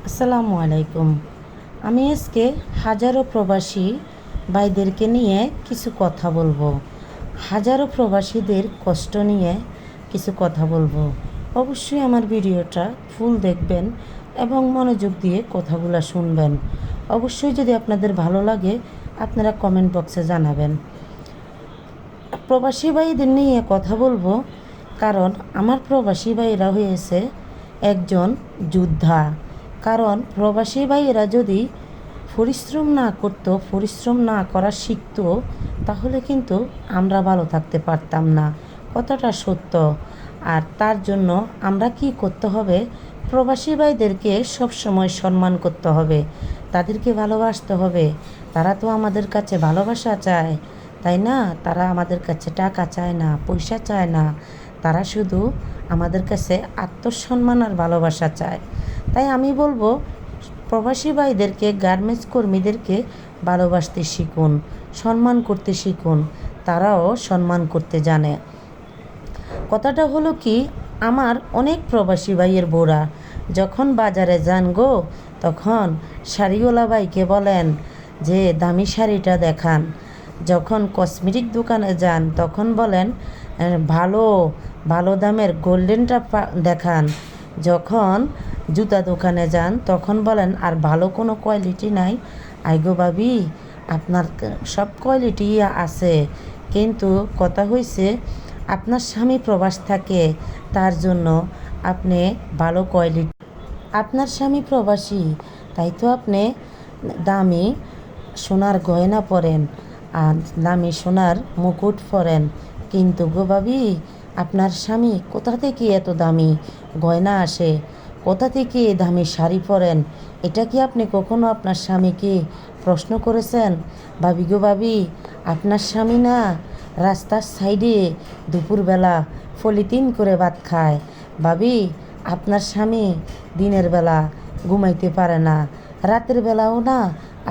আসসালামু আলাইকুম। আমি আজকে হাজারো প্রবাসী ভাইদেরকে নিয়ে কিছু কথা বলবো। হাজারো প্রবাসীদের কষ্ট নিয়ে কিছু কথা বলবো। অবশ্যই আমার ভিডিওটা ফুল দেখবেন এবং মনোযোগ দিয়ে কথাগুলো শুনবেন। অবশ্যই যদি আপনাদের ভালো লাগে আপনারা কমেন্ট বক্সে জানাবেন। প্রবাসী ভাইদের নিয়ে কথা বলবো কারণ আমার প্রবাসী ভাইরা হয়েছে একজন যোদ্ধা। কারণ প্রবাসী ভাইয়েরা যদি পরিশ্রম না করতো, পরিশ্রম না করা শিখতো, তাহলে কিন্তু আমরা ভালো থাকতে পারতাম না। কথাটা সত্য। আর তার জন্য আমরা কি করতে হবে? প্রবাসী ভাইদেরকে সবসময় সম্মান করতে হবে, তাদেরকে ভালোবাসতে হবে। তারা তো আমাদের কাছে ভালোবাসা চায়, তাই না? তারা আমাদের কাছে টাকা চায় না, পয়সা চায় না। তারা শুধু আমাদের কাছে আত্মসম্মান আর ভালোবাসা চায়। তাই আমি বলবো প্রবাসী ভাইদেরকে, গার্মেন্টস কর্মীদেরকে ভালোবাসতে শিখুন, সম্মান করতে শিখুন। তারাও সম্মান করতে জানে। কথাটা হলো কি, আমার অনেক প্রবাসী ভাইয়ের বউরা যখন বাজারে যান গো, তখন শাড়িওয়ালা ভাইকে বলেন যে দামি শাড়িটা দেখান। যখন কসমেটিক দোকানে যান তখন বলেন ভালো ভালো দামের গোল্ডেনটা দেখান। যখন জুতা দোকানে যান তখন বলেন আর ভালো কোনো কোয়ালিটি নাই। আইগো ভাবি, আপনার সব কোয়ালিটি আছে, কিন্তু কথা হয়েছে আপনার স্বামী প্রবাস থাকে, তার জন্য আপনি ভালো কোয়ালিটি, আপনার স্বামী প্রবাসী, তাই তো আপনি দামি সোনার গয়না পরেন আর দামি সোনার মুকুট পরেন। কিন্তু গো ভাবি, আপনার স্বামী কোথা থেকে এত দামি গয়না আসে? কোথা থেকে দামি শাড়ি পরেন? এটা কি আপনি কখনো আপনার স্বামীকে প্রশ্ন করেছেন? ভাবি গো ভাবি, আপনার স্বামী না রাস্তার সাইডে দুপুরবেলা পলিথিন করে ভাত খায়। ভাবি, আপনার স্বামী দিনের বেলা ঘুমাইতে পারে না, রাতের বেলাও না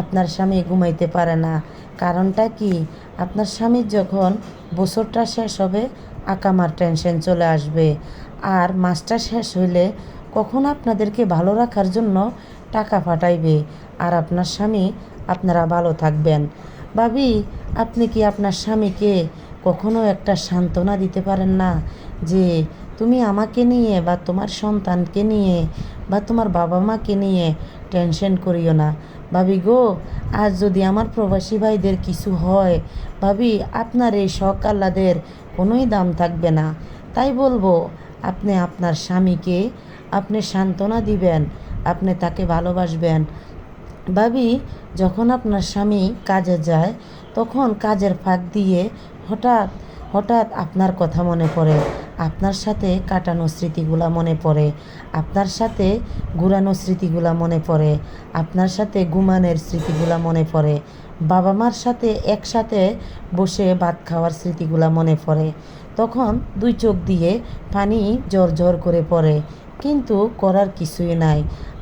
আপনার স্বামী ঘুমাইতে পারে না। কারণটা কি? আপনার স্বামীর যখন বছরটা শেষ হবে আকামার টেনশন চলে আসবে, আর মাসটা শেষ হইলে কখন আপনাদেরকে ভালো রাখার জন্য টাকা পাঠাইবে, আর আপনার স্বামী আপনারা ভালো থাকবেন। ভাবি, আপনি কি আপনার স্বামীকে কখনো একটা সান্ত্বনা দিতে পারেন না যে তুমি আমাকে নিয়ে বা তোমার সন্তানকে নিয়ে বা তোমার বাবা মাকে নিয়ে টেনশন করিও না? ভাবি গো, আজ যদি আমার প্রবাসী ভাইদের কিছু হয়, ভাবি আপনার এই শখ আহ্লাদের কোনোই দাম থাকবে না। তাই বলবো আপনি আপনার স্বামীকে আপনি সান্ত্বনা দিবেন, আপনি তাকে ভালোবাসবেন। ভাবি, যখন আপনার স্বামী কাজে যায় তখন কাজের ফাঁক দিয়ে হঠাৎ হঠাৎ আপনার কথা মনে পড়ে, আপনার সাথে কাটানো স্মৃতিগুলা মনে পড়ে, আপনার সাথে ঘুরানো স্মৃতিগুলা মনে পড়ে, আপনার সাথে ঘুমানোর স্মৃতিগুলা মনে পড়ে, বাবা মার সাথে একসাথে বসে ভাত খাওয়ার স্মৃতিগুলা মনে পড়ে। তখন দুই চোখ দিয়ে পানি ঝরঝর করে পড়ে, কিন্তু করার কিছুই নাই।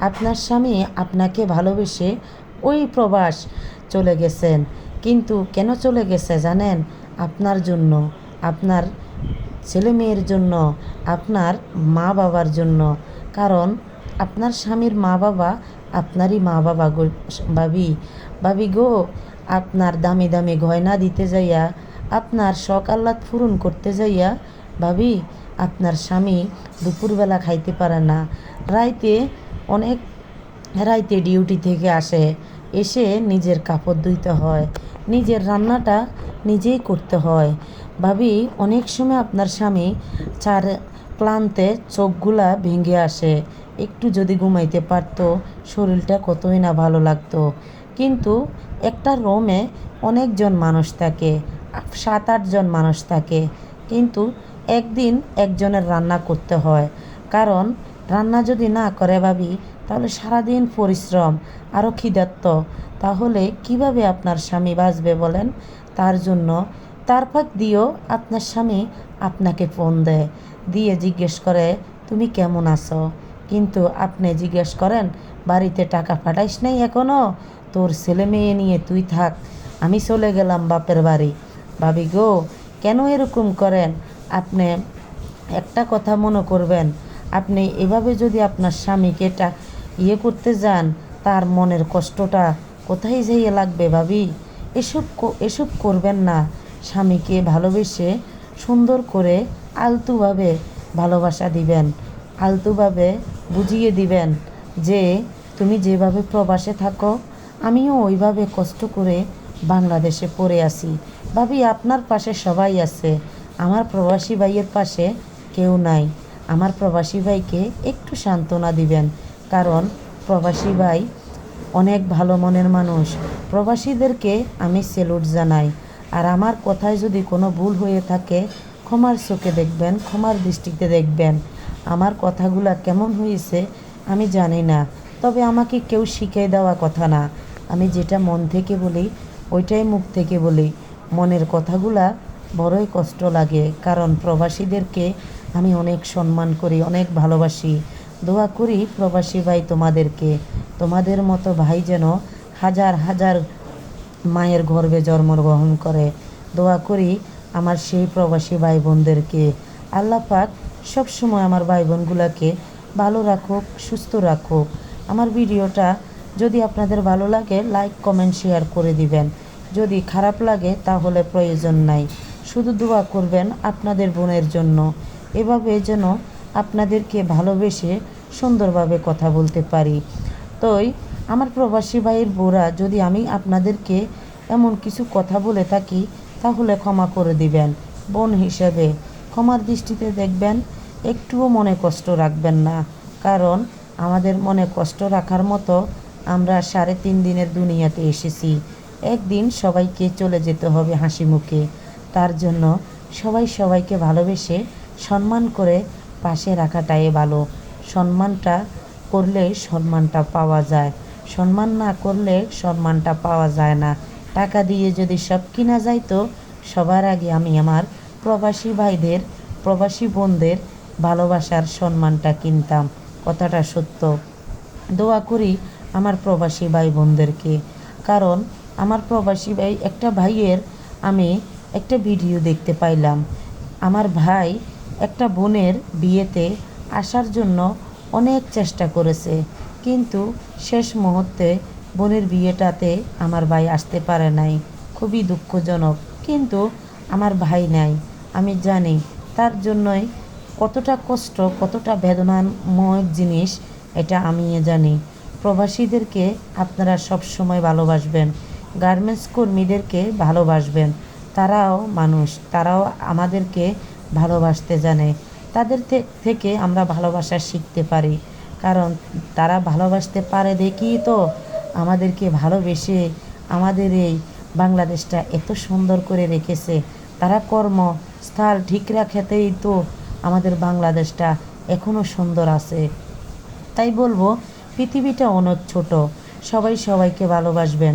আপনার স্বামী আপনাকে ভালোবেসে ওই প্রবাস চলে গেছেন, কিন্তু কেন চলে গেছে জানেন? আপনার জন্য, আপনার ছেলে মেয়ের জন্য, আপনার মা বাবার জন্য। কারণ আপনার স্বামীর মা বাবা আপনারই মা বাবা গো ভাবি। ভাবি গো, আপনার দামি দামি গয়না দিতে যাইয়া, আপনার শখ আহ্লাদ পূরণ করতে যাইয়া ভাবি আপনার স্বামী দুপুরবেলা খাইতে পারে না, রাইতে অনেক রাইতে ডিউটি থেকে আসে, এসে নিজের কাপড় ধুইতে হয়, নিজের রান্নাটা নিজেই করতে হয়। ভাবি, অনেক সময় আপনার স্বামী চার ক্লান্তে চোখগুলা ভেঙে আসে। একটু যদি ঘুমাইতে পারতো শরীরটা কতই না ভালো লাগতো। কিন্তু একটা রুমে অনেকজন মানুষ থাকে, 7-8 জন মানুষ থাকে, কিন্তু একদিন একজনের রান্না করতে হয়। কারণ রান্না যদি না করে ভাবি, তাহলে সারাদিন পরিশ্রম আরও ক্ষিধার্ত, তাহলে কিভাবে আপনার স্বামী বাঁচবে বলেন? তার জন্য তার ফাঁক দিয়েও আপনার স্বামী আপনাকে ফোন দেয়, দিয়ে জিজ্ঞেস করে তুমি কেমন আছো। কিন্তু আপনি জিজ্ঞেস করেন বাড়িতে টাকা পাঠাইস নাই এখনও, তোর ছেলে মেয়ে নিয়ে তুই থাক, আমি চলে গেলাম বাপের বাড়ি। ভাবি গো, কেন এরকম করেন? আপনি একটা কথা মনে করবেন, আপনি এভাবে যদি আপনার স্বামীকে করতে যান, তার মনের কষ্টটা কোথায় যেয়ে লাগবে ভাবি? এসব করবেন না। স্বামীকে ভালোবেসে সুন্দর করে আলতুভাবে ভালোবাসা দিবেন, আলতুভাবে বুঝিয়ে দিবেন যে তুমি যেভাবে প্রবাসে থাকো আমিও ওইভাবে কষ্ট করে বাংলাদেশে পড়ে আছি। ভাবি, আপনার পাশে সবাই আছে, আমার প্রবাসী ভাইয়ের পাশে কেউ নাই। আমার প্রবাসী ভাইকে একটু সান্ত্বনা দিবেন, কারণ প্রবাসী ভাই অনেক ভালো মনের মানুষ। প্রবাসীদেরকে আমি স্যালুট জানাই। আর আমার কথায় যদি কোনো ভুল হয়ে থাকে ক্ষমার চোখে দেখবেন, ক্ষমার দৃষ্টিতে দেখবেন। আমার কথাগুলা কেমন হয়েছে আমি জানি না, তবে আমাকে কেউ শিখিয়ে দেওয়া কথা না। আমি যেটা মন থেকে বলি ওইটাই মুখ থেকে বলি। মনের কথাগুলা বড়ই কষ্ট লাগে, কারণ প্রবাসীদেরকে আমি অনেক সম্মান করি, অনেক ভালোবাসি। দোয়া করি প্রবাসী ভাই তোমাদেরকে, তোমাদের মতো ভাই যেন হাজার হাজার মায়ের গর্ভে জন্মগ্রহণ করে। দোয়া করি আমার সেই প্রবাসী ভাই বোনদেরকে। আল্লাহ পাক সবসময় আমার ভাই বোনগুলোকে ভালো রাখুক, সুস্থ রাখুক। আমার ভিডিওটা যদি আপনাদের ভালো লাগে লাইক কমেন্ট শেয়ার করে দিবেন। যদি খারাপ লাগে তাহলে প্রয়োজন নাই, শুধু দোয়া করবেন আপনাদের বোনের জন্য। এভাবে যেন আপনাদেরকে ভালোবেসে সুন্দরভাবে কথা বলতে পারি। তোই আমার প্রবাসী ভাইয়ের বোরা, যদি আমি আপনাদেরকে এমন কিছু কথা বলে থাকি তাহলে ক্ষমা করে দিবেন। বোন হিসেবে ক্ষমার দৃষ্টিতে দেখবেন, একটুও মনে কষ্ট রাখবেন না। কারণ আমাদের মনে কষ্ট রাখার মতো আমরা 3.5 দিনের দুনিয়াতে এসেছি। একদিন সবাইকে চলে যেতে হবে হাসি মুখে। তার জন্য সবাই সবাইকে ভালোবেসে সম্মান করে পাশে রাখাটাই ভালো। সম্মানটা করলে সম্মানটা পাওয়া যায়, সম্মান না করলে সম্মানটা পাওয়া যায় না। টাকা দিয়ে যদি সব কিনা যাইতো, সবার আগে আমি আমার প্রবাসী ভাইদের, প্রবাসী বোনদের ভালোবাসার সম্মানটা কিনতাম। কথাটা সত্য। দোয়া করি আমার প্রবাসী ভাই বোনদেরকে, কারণ আমার প্রবাসী ভাই একটা ভাইয়ের আমি একটা ভিডিও দেখতে পাইলাম। আমার ভাই একটা বোনের বিয়েতে আসার জন্য অনেক চেষ্টা করেছে, কিন্তু শেষ মুহূর্তে বোনের বিয়েটাতে আমার ভাই আসতে পারে নাই। খুবই দুঃখজনক, কিন্তু আমার ভাই নাই। আমি জানি তার জন্যই কতটা কষ্ট, কতটা বেদনাময় জিনিস, এটা আমি জানি। প্রবাসীদেরকে আপনারা সব সময় ভালোবাসবেন, গার্মেন্টস কর্মীদেরকে ভালোবাসবেন। তারাও মানুষ, তারাও আমাদেরকে ভালোবাসতে জানে। তাদের থেকে আমরা ভালোবাসা শিখতে পারি, কারণ তারা ভালোবাসতে পারে দেখেই তো আমাদেরকে ভালোবেসে আমাদের এই বাংলাদেশটা এত সুন্দর করে রেখেছে। তারা কর্মস্থল ঠিক রাখাতেই তো আমাদের বাংলাদেশটা এখনও সুন্দর আছে। তাই বলবো পৃথিবীটা অনেক ছোট, সবাই সবাইকে ভালোবাসবেন।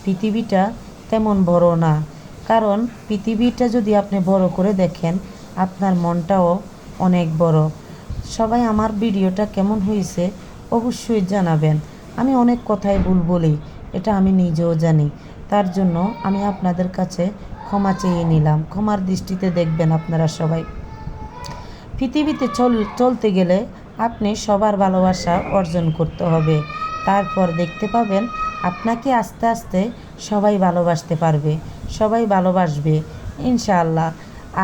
পৃথিবীটা তেমন বড় না, কারণ পৃথিবীটা যদি আপনি বড় করে দেখেন আপনার মনটাও অনেক বড়। সবাই আমার ভিডিওটা কেমন হয়েছে অবশ্যই জানাবেন। আমি অনেক কথাই ভুল বলি, এটা আমি নিজেও জানি। তার জন্য আমি আপনাদের কাছে ক্ষমা চেয়ে নিলাম, ক্ষমার দৃষ্টিতে দেখবেন আপনারা সবাই। পৃথিবীতে চলতে গেলে আপনি সবার ভালোবাসা অর্জন করতে হবে, তারপর দেখতে পাবেন আপনাকে আস্তে আস্তে সবাই ভালোবাসতে পারবে, সবাই ভালোবাসবে ইনশাআল্লাহ।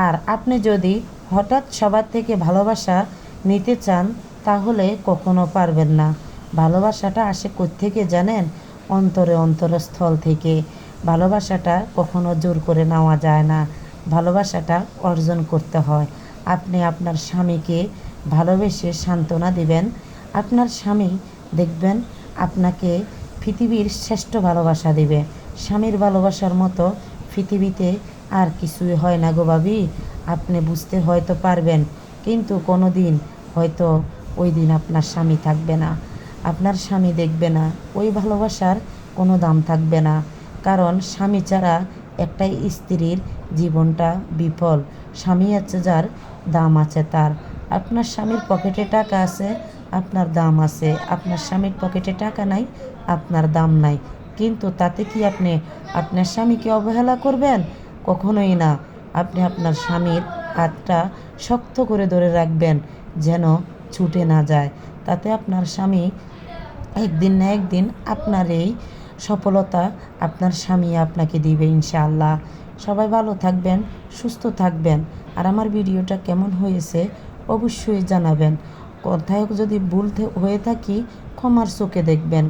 আর আপনি যদি হঠাৎ সবার থেকে ভালোবাসা নিতে চান তাহলে কখনো পারবেন না। ভালোবাসাটা আসে কোত্থেকে জানেন? অন্তরে, অন্তরস্থল থেকে। ভালোবাসাটা কখনো জোর করে নেওয়া যায় না, ভালোবাসাটা অর্জন করতে হয়। আপনি আপনার স্বামীকে ভালোবেসে সান্ত্বনা দিবেন, আপনার স্বামী দেখবেন আপনাকে পৃথিবীর শ্রেষ্ঠ ভালোবাসা দিবে। স্বামীর ভালোবাসার মতো পৃথিবীতে আর কিছুই হয় না গো ভাবি। আপনি বুঝতে হয়তো পারবেন, কিন্তু কোনো দিন হয়তো ওই দিন আপনার স্বামী থাকবে না, আপনার স্বামী দেখবে না, ওই ভালোবাসার কোনো দাম থাকবে না। কারণ স্বামী ছাড়া একটাই স্ত্রীর জীবনটা বিফল। স্বামী আছে যার, দাম আছে তার। আপনার স্বামীর পকেটে টাকা আছে, আপনার দাম আছে। আপনার স্বামীর পকেটে টাকা নাই, আপনার দাম নাই। কিন্তু তাতে কি আপনি আপনার স্বামীকে অবহেলা করবেন? কখনোই না। আপনি আপনার স্বামীর হাতটা শক্ত করে ধরে রাখবেন যেন ছুটে না যায়। তাতে আপনার স্বামী একদিন না একদিন আপনার এই সফলতা আপনার স্বামী আপনাকে দিবে ইনশাআল্লাহ। সবাই ভালো থাকবেন, সুস্থ থাকবেন। আর আমার ভিডিওটা কেমন হয়েছে অবশ্যই জানাবেন। কোথাও যদি ভুল হয়ে থাকি ক্ষমার চোখে দেখবেন।